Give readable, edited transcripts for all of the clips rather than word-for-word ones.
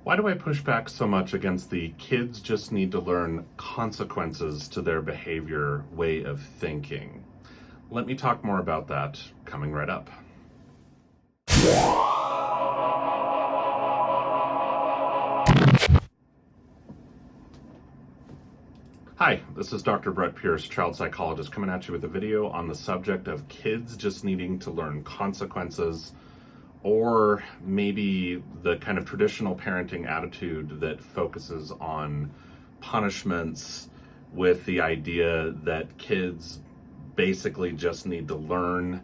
Why do I push back so much against the kids just need to learn consequences to their behavior way of thinking? Let me talk more about that coming right up. Hi, this is Dr. Brett Pearce, child psychologist, coming at you with a video on the subject of kids just needing to learn consequences, or maybe the kind of traditional parenting attitude that focuses on punishments with the idea that kids basically just need to learn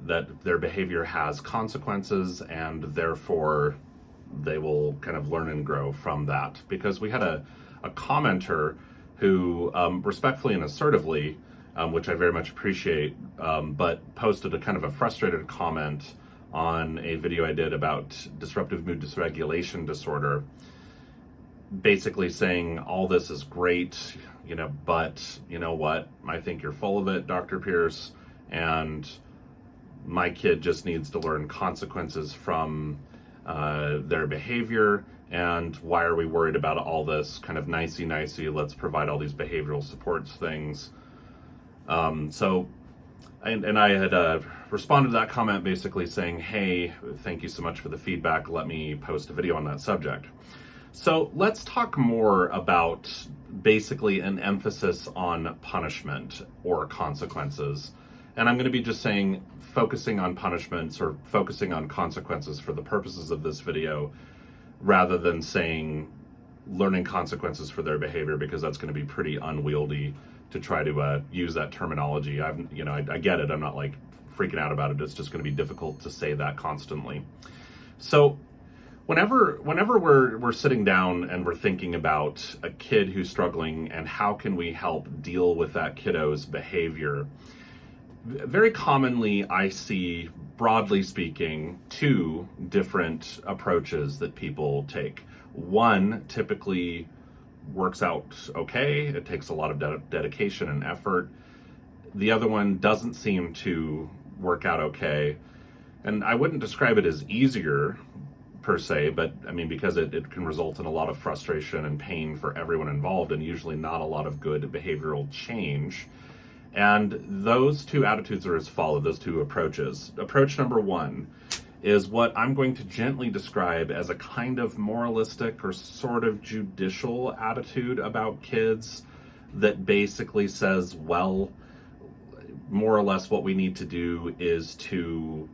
that their behavior has consequences and therefore they will kind of learn and grow from that. Because we had a commenter who respectfully and assertively, which I very much appreciate, but posted a kind of a frustrated comment on a video I did about disruptive mood dysregulation disorder, basically saying all this is great, but you know what? I think you're full of it, Dr. Pearce, and my kid just needs to learn consequences from their behavior. And why are we worried about all this kind of nicey, let's provide all these behavioral supports things. And I had responded to that comment basically saying, hey, thank you so much for the feedback. Let me post a video on that subject. So let's talk more about basically an emphasis on punishment or consequences. And I'm going to be just saying focusing on punishments or focusing on consequences for the purposes of this video, rather than saying learning consequences for their behavior, because that's going to be pretty unwieldy to try to use that terminology. I get it. I'm not like freaking out about it. It's just going to be difficult to say that constantly. So whenever we're sitting down and we're thinking about a kid who's struggling and how can we help deal with that kiddo's behavior, very commonly I see, broadly speaking, two different approaches that people take. One typically works out okay. It takes a lot of dedication and effort. The other one doesn't seem to work out okay. And I wouldn't describe it as easier per se, but I mean, because it can result in a lot of frustration and pain for everyone involved, and usually not a lot of good behavioral change. And those two attitudes are as follow, those two approaches. Approach number one is what I'm going to gently describe as a kind of moralistic or sort of judicial attitude about kids that basically says, well, more or less what we need to do is to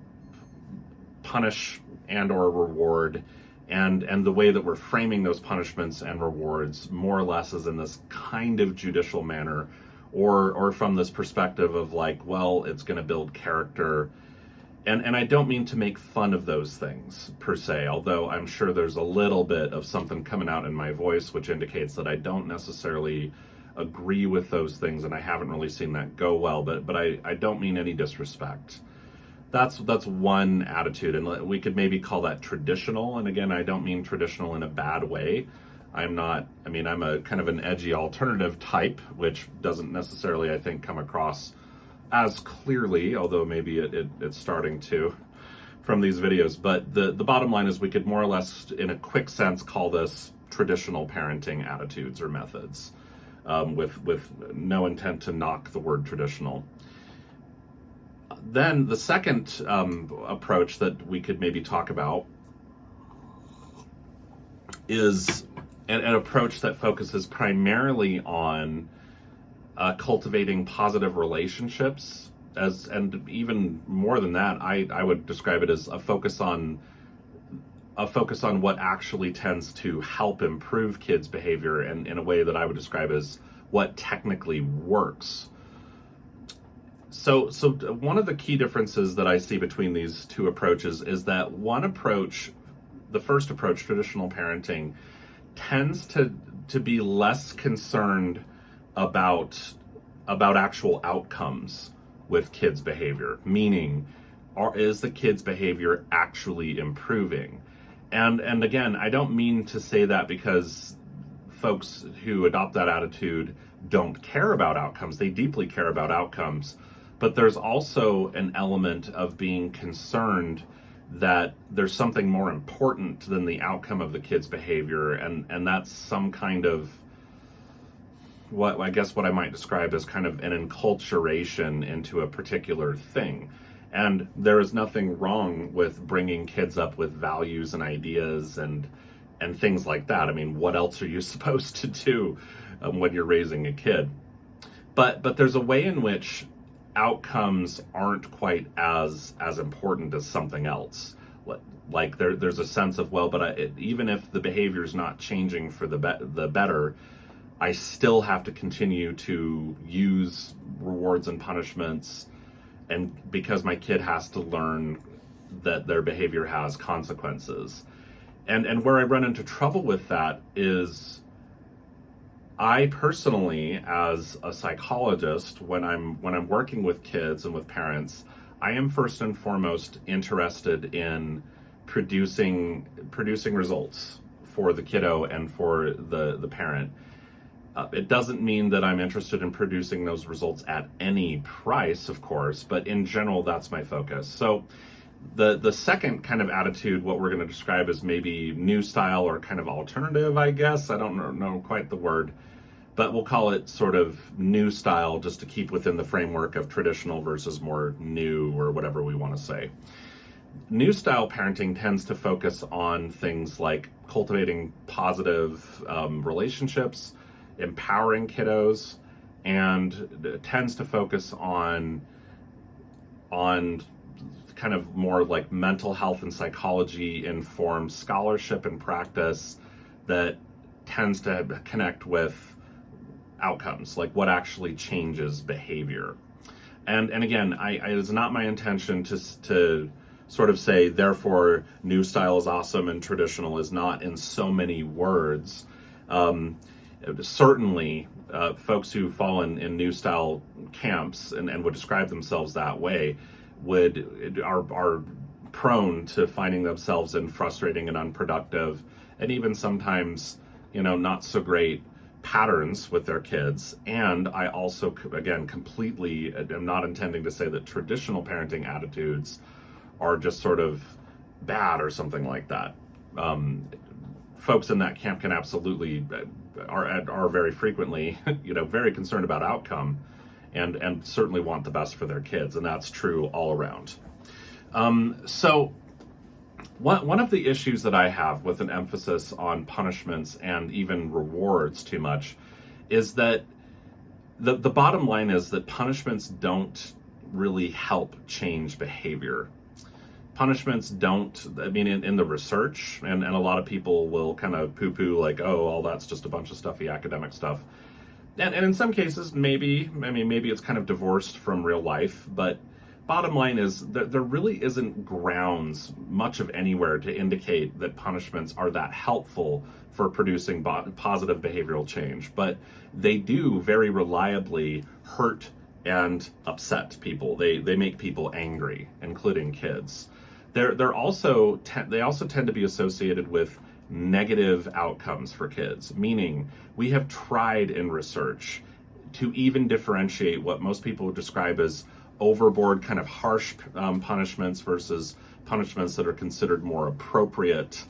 punish and or reward, and the way that we're framing those punishments and rewards more or less is in this kind of judicial manner, or from this perspective of like, well, it's going to build character. And I don't mean to make fun of those things per se, although I'm sure there's a little bit of something coming out in my voice which indicates that I don't necessarily agree with those things, and I haven't really seen that go well, but I don't mean any disrespect. That's one attitude, and we could maybe call that traditional. And again, I don't mean traditional in a bad way. I'm a kind of an edgy alternative type, which doesn't necessarily, I think, come across as clearly, although maybe it's starting to from these videos. But the bottom line is we could more or less, in a quick sense, call this traditional parenting attitudes or methods, with no intent to knock the word traditional. Then the second approach that we could maybe talk about is an approach that focuses primarily on cultivating positive relationships, and even more than that, I would describe it as a focus on what actually tends to help improve kids' behavior, and in a way that I would describe as what technically works. So one of the key differences that I see between these two approaches is that one approach, the first approach, traditional parenting, tends to be less concerned about actual outcomes with kids' behavior, meaning, is the kids' behavior actually improving? And again, I don't mean to say that because folks who adopt that attitude don't care about outcomes. They deeply care about outcomes. But there's also an element of being concerned that there's something more important than the outcome of the kid's behavior, and that's some kind of what I might describe as kind of an enculturation into a particular thing. And there is nothing wrong with bringing kids up with values and ideas and things like that. I mean, what else are you supposed to do when you're raising a kid? But there's a way in which outcomes aren't quite as important as something else. Like there's a sense of, well, but even if the behavior is not changing for the better, I still have to continue to use rewards and punishments, and because my kid has to learn that their behavior has consequences. And where I run into trouble with that is, I personally, as a psychologist, when I'm working with kids and with parents, I am first and foremost interested in producing results for the kiddo and for the parent. It doesn't mean that I'm interested in producing those results at any price, of course, but in general, that's my focus. So the second kind of attitude, what we're going to describe as maybe new style or kind of alternative, I guess. I don't know quite the word, but we'll call it sort of new style, just to keep within the framework of traditional versus more new, or whatever we want to say. New style parenting tends to focus on things like cultivating positive relationships, empowering kiddos, and tends to focus on kind of more like mental health and psychology informed scholarship and practice that tends to connect with outcomes, like what actually changes behavior. And again, it is not my intention to sort of say, therefore, new style is awesome and traditional is not, in so many words. Certainly, folks who fall in new style camps and would describe themselves that way are prone to finding themselves in frustrating and unproductive, and even sometimes, not so great patterns with their kids. And I also, again, completely am not intending to say that traditional parenting attitudes are just sort of bad or something like that. Folks in that camp can absolutely are very frequently, very concerned about outcome, and certainly want the best for their kids, and that's true all around. So one of the issues that I have with an emphasis on punishments and even rewards too much is that the bottom line is that punishments don't really help change behavior. Punishments don't, in the research, and a lot of people will kind of poo-poo like, oh, all that's just a bunch of stuffy academic stuff. And in some cases, maybe it's kind of divorced from real life, but bottom line is that there really isn't grounds much of anywhere to indicate that punishments are that helpful for producing positive behavioral change. But they do very reliably hurt and upset people. They make people angry, including kids. They also tend to be associated with negative outcomes for kids, meaning we have tried in research to even differentiate what most people would describe as overboard, kind of harsh punishments versus punishments that are considered more appropriate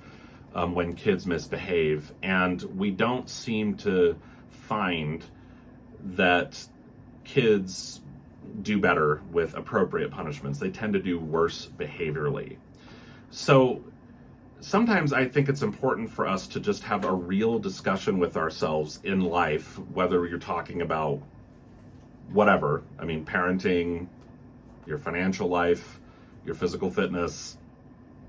when kids misbehave. And we don't seem to find that kids do better with appropriate punishments. They tend to do worse behaviorally. So sometimes I think it's important for us to just have a real discussion with ourselves in life, whether you're talking about whatever. Parenting, your financial life, your physical fitness,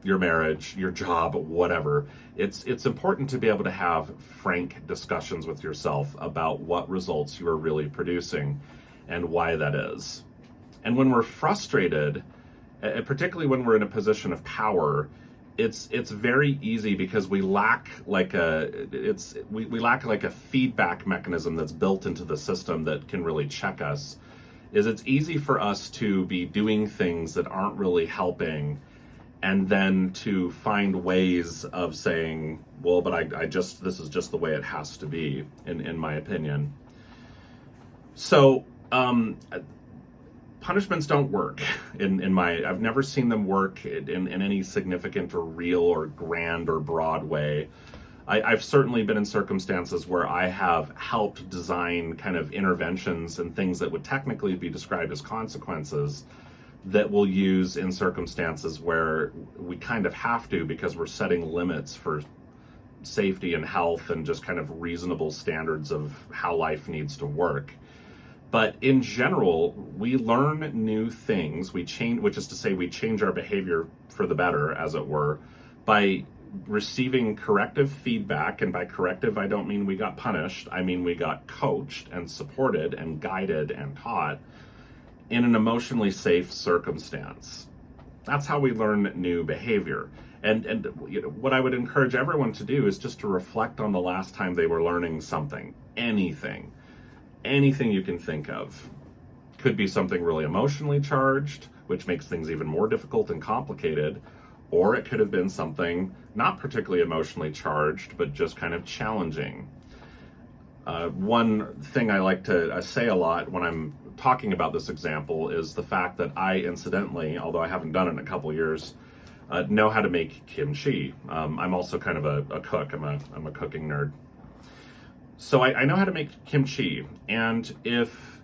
your marriage, your job, whatever. It's important to be able to have frank discussions with yourself about what results you are really producing and why that is. And when we're frustrated, particularly when we're in a position of power, it's very easy because we lack like a feedback mechanism that's built into the system that can really check us. It's easy for us to be doing things that aren't really helping, and then to find ways of saying, well, but this is just the way it has to be, in my opinion. So punishments don't work I've never seen them work in any significant or real or grand or broad way. I've certainly been in circumstances where I have helped design kind of interventions and things that would technically be described as consequences that we'll use in circumstances where we kind of have to, because we're setting limits for safety and health and just kind of reasonable standards of how life needs to work. But in general, we learn new things. We change, which is to say, we change our behavior for the better, as it were, by receiving corrective feedback. And by corrective, I don't mean we got punished. I mean we got coached and supported and guided and taught in an emotionally safe circumstance. That's how we learn new behavior. And you know, what I would encourage everyone to do is just to reflect on the last time they were learning something, anything you can think of. Could be something really emotionally charged, which makes things even more difficult and complicated, or it could have been something not particularly emotionally charged, but just kind of challenging. One thing I like to say a lot when I'm talking about this example is the fact that I incidentally, although I haven't done it in a couple years, know how to make kimchi. I'm also kind of a cook. I'm a cooking nerd. So I know how to make kimchi, and if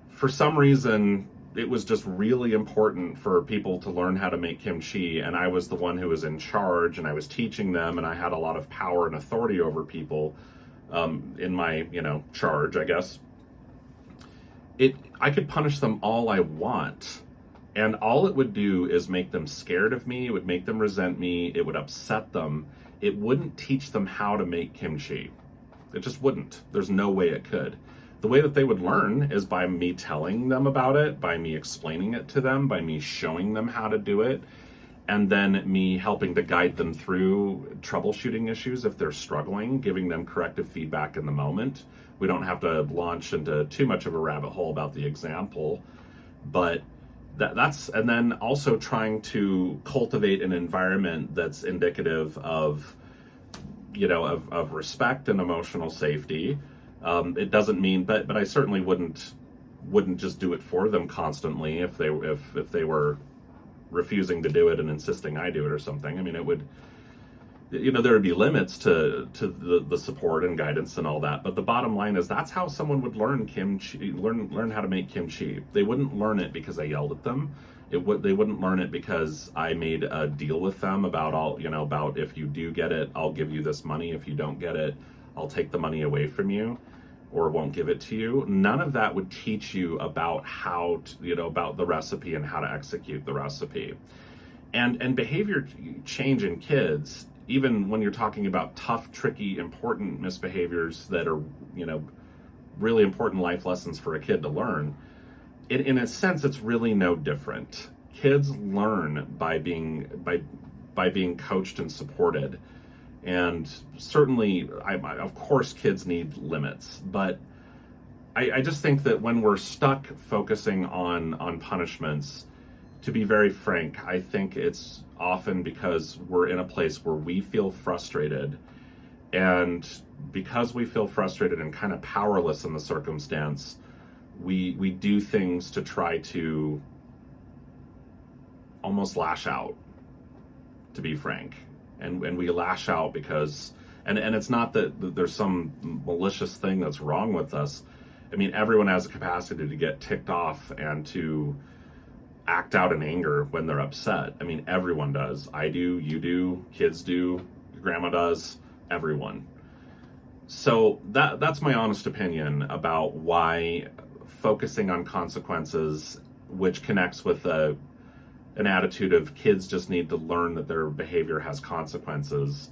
for some reason it was just really important for people to learn how to make kimchi, and I was the one who was in charge, and I was teaching them, and I had a lot of power and authority over people in my, charge, I guess, I could punish them all I want, and all it would do is make them scared of me. It would make them resent me. It would upset them. It wouldn't teach them how to make kimchi. It just wouldn't. There's no way it could. The way that they would learn is by me telling them about it, by me explaining it to them, by me showing them how to do it, and then me helping to guide them through troubleshooting issues if they're struggling, giving them corrective feedback in the moment. We don't have to launch into too much of a rabbit hole about the example, but and then also trying to cultivate an environment that's indicative of respect and emotional safety. It doesn't mean, but I certainly wouldn't just do it for them constantly if they were refusing to do it and insisting I do it or something. I mean, it would, there would be limits to the support and guidance and all that. But the bottom line is that's how someone would learn kimchi, learn how to make kimchi. They wouldn't learn it because I yelled at them. They wouldn't learn it because I made a deal with them about about if you do get it, I'll give you this money. If you don't get it, I'll take the money away from you or won't give it to you. None of that would teach you about how to, about the recipe and how to execute the recipe. And behavior change in kids, even when you're talking about tough, tricky, important misbehaviors that are, really important life lessons for a kid to learn, in a sense, it's really no different. Kids learn by being coached and supported. And certainly, of course, kids need limits, but I just think that when we're stuck focusing on punishments, to be very frank, I think it's often because we're in a place where we feel frustrated, and because we feel frustrated and kind of powerless in the circumstance, we do things to try to almost lash out, to be frank. And we lash out because, and it's not that there's some malicious thing that's wrong with us. I mean, everyone has a capacity to get ticked off and to act out in anger when they're upset. I mean, everyone does. I do, you do, kids do, your grandma does, everyone. So that's my honest opinion about why focusing on consequences, which connects with an attitude of kids just need to learn that their behavior has consequences,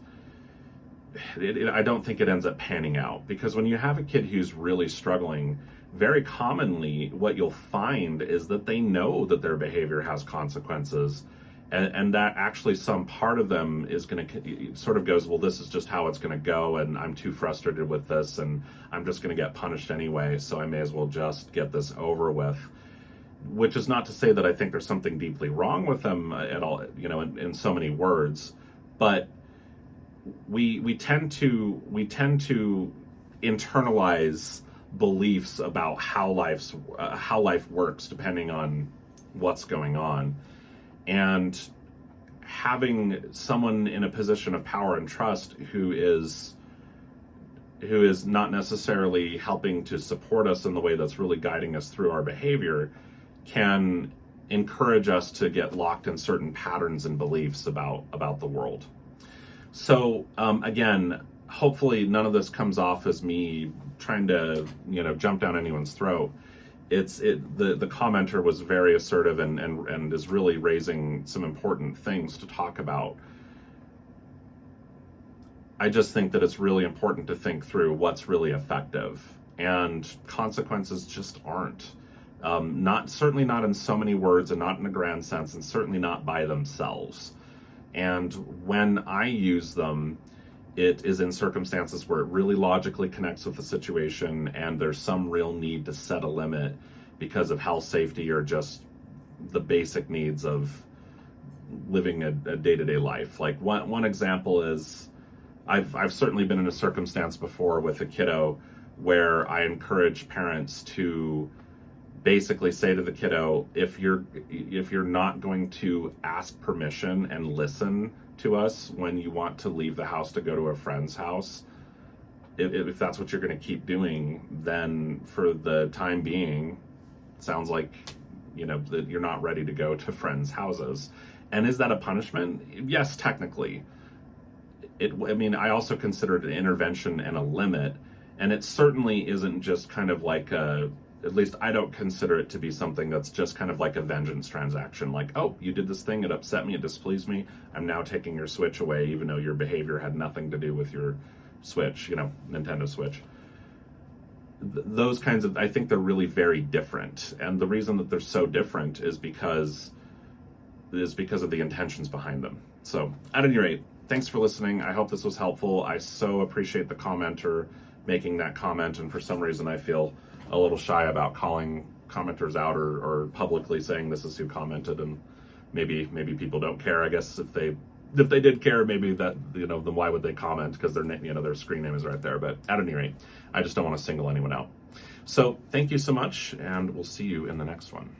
I don't think it ends up panning out. Because when you have a kid who's really struggling, very commonly what you'll find is that they know that their behavior has consequences, and that actually some part of them is going to sort of goes, well, this is just how it's going to go, and I'm too frustrated with this, and I'm just going to get punished anyway, so I may as well just get this over with. Which is not to say that I think there's something deeply wrong with them at all, in so many words, but we tend to internalize beliefs about how life works depending on what's going on. And having someone in a position of power and trust who is not necessarily helping to support us in the way that's really guiding us through our behavior can encourage us to get locked in certain patterns and beliefs about the world. So again, hopefully none of this comes off as me trying to jump down anyone's throat. The commenter was very assertive and is really raising some important things to talk about. I just think that it's really important to think through what's really effective, and consequences just aren't. Certainly not in so many words, and not in a grand sense, and certainly not by themselves. And when I use them, it is in circumstances where it really logically connects with the situation and there's some real need to set a limit because of health, safety, or just the basic needs of living a day-to-day life. Like one example is, I've certainly been in a circumstance before with a kiddo where I encourage parents to basically say to the kiddo, if you're not going to ask permission and listen to us when you want to leave the house to go to a friend's house, if that's what you're going to keep doing, then for the time being, it sounds like that you're not ready to go to friends' houses. And is that a punishment? Yes, technically. I also consider it an intervention and a limit, and it certainly isn't just kind of like at least I don't consider it to be something that's just kind of like a vengeance transaction. Like, oh, you did this thing, it upset me, it displeased me, I'm now taking your Switch away, even though your behavior had nothing to do with your Switch, Nintendo Switch. Those kinds of, I think they're really very different. And the reason that they're so different is because of the intentions behind them. So, at any rate, thanks for listening. I hope this was helpful. I so appreciate the commenter making that comment, and for some reason I feel a little shy about calling commenters out or publicly saying this is who commented, and maybe people don't care. I guess if they did care, maybe that then why would they comment? Because their screen name is right there. But at any rate, I just don't want to single anyone out. So thank you so much, and we'll see you in the next one.